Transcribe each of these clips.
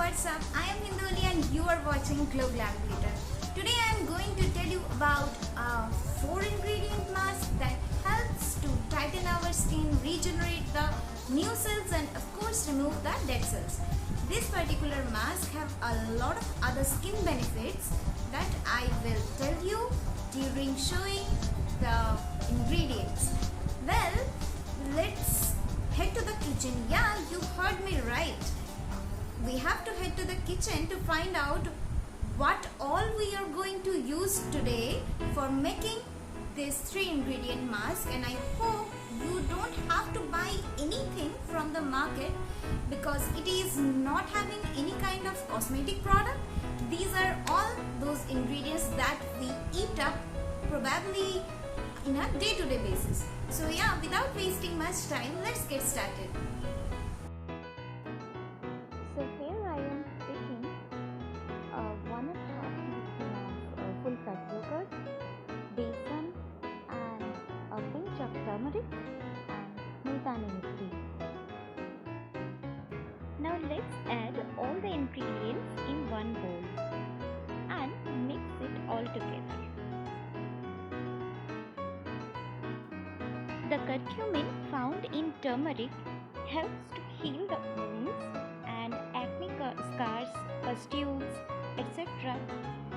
what's up? I am Hindoli and you are watching Glow Glam Glitter. Today I am going to tell you about a 4-ingredient mask that helps to tighten our skin, regenerate the new cells and of course remove the dead cells. This particular mask have a lot of other skin benefits that I will tell you during showing the ingredients. Well, let's head to the kitchen. Yeah, you heard me right. We have to head to the kitchen to find out what all we are going to use today for making this 3-ingredient mask, and I hope you don't have to buy anything from the market because it is not having any kind of cosmetic product. These are all those ingredients that we eat up probably in a day-to-day basis. So yeah, without wasting much time, let's get started. So here I am taking 1.5 teaspoon of full fat yogurt, besan and a pinch of turmeric and multani mitti. Now let's add all the ingredients in one bowl and mix it all together. The curcumin found in turmeric helps to heal the wounds and acne scars, pustules, etc.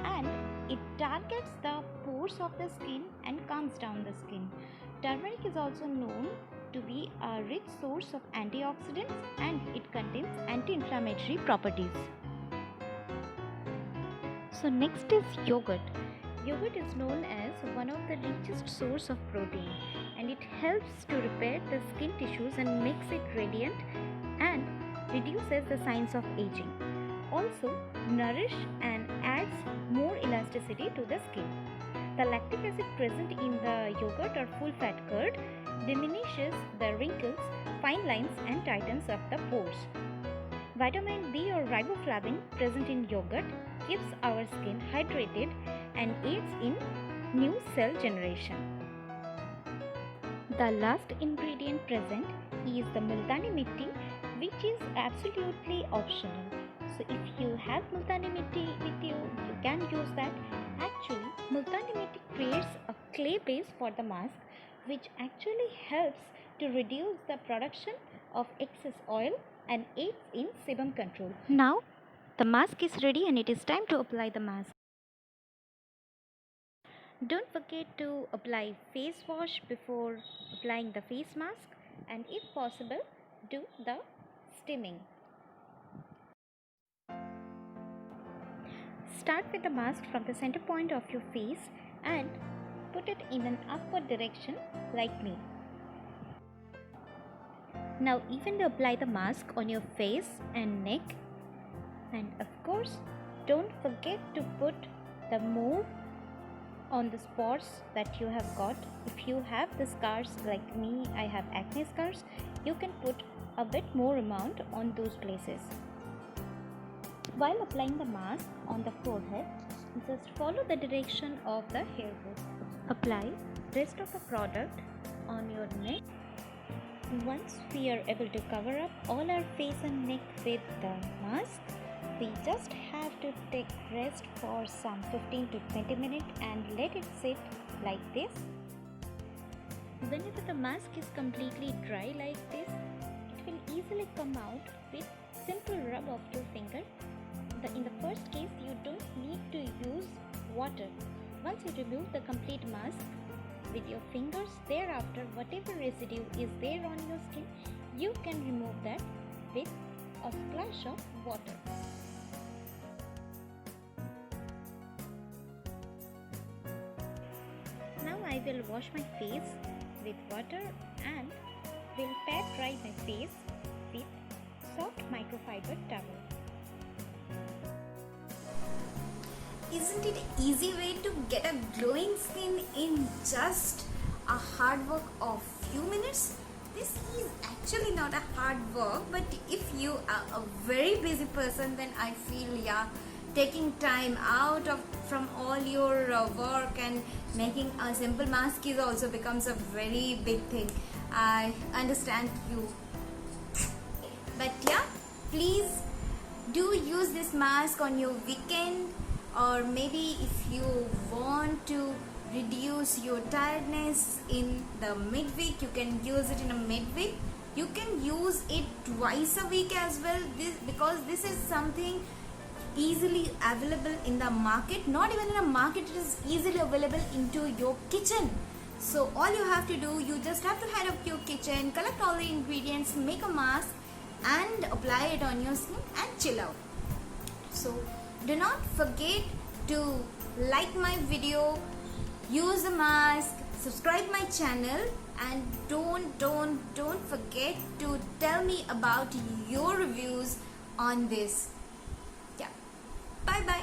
and it targets the pores of the skin and calms down the skin. Turmeric is also known to be a rich source of antioxidants and it contains anti-inflammatory properties. So next is yogurt. Yogurt is known as one of the richest source of protein and it helps to repair the skin tissues and makes it radiant and reduces the signs of aging. Also nourish and adds more elasticity to the skin. The lactic acid present in the yogurt or full fat curd diminishes the wrinkles, fine lines and tightens up the pores. Vitamin B or riboflavin present in yogurt keeps our skin hydrated and aids in new cell generation. The last ingredient present is the multani mitti, which is absolutely optional. So if you have multani mitti with you, you can use that. Actually, multani mitti creates a clay base for the mask, which actually helps to reduce the production of excess oil and aids in sebum control. Now, the mask is ready and it is time to apply the mask. Don't forget to apply face wash before applying the face mask and if possible, do the steaming. Start with the mask from the center point of your face and put it in an upward direction like me. Now evenly apply the mask on your face and neck, and of course don't forget to put the more on the spots that you have got. If you have the scars like me, I have acne scars, you can put a bit more amount on those places. While applying the mask on the forehead, just follow the direction of the hair growth. Apply rest of the product on your neck. Once we are able to cover up all our face and neck with the mask, we just have to take rest for some 15 to 20 minutes and let it sit like this. Whenever the mask is completely dry like this, it will easily come out with simple rub of your finger. In the first case, you don't need to use water. Once you remove the complete mask with your fingers, thereafter whatever residue is there on your skin, you can remove that with a splash of water. Now I will wash my face with water and will pat dry my face with soft microfiber towel. Isn't it easy way to get a glowing skin in just a hard work of few minutes? This is actually not a hard work, but if you are a very busy person, then I feel taking time out from all your work and making a simple mask is also becomes a very big thing. I understand you, but yeah, please do use this mask on your weekend, or maybe if you want to reduce your tiredness in the midweek, you can use it in a midweek. You can use it twice a week as well, because this is something easily available in the market. Not even in a market, it is easily available into your kitchen. So all you have to do, you just have to head up to your kitchen, collect all the ingredients, make a mask and apply it on your skin and chill out. So do not forget to like my video, use the mask, subscribe my channel, and don't forget to tell me about your reviews on this. Yeah, bye bye.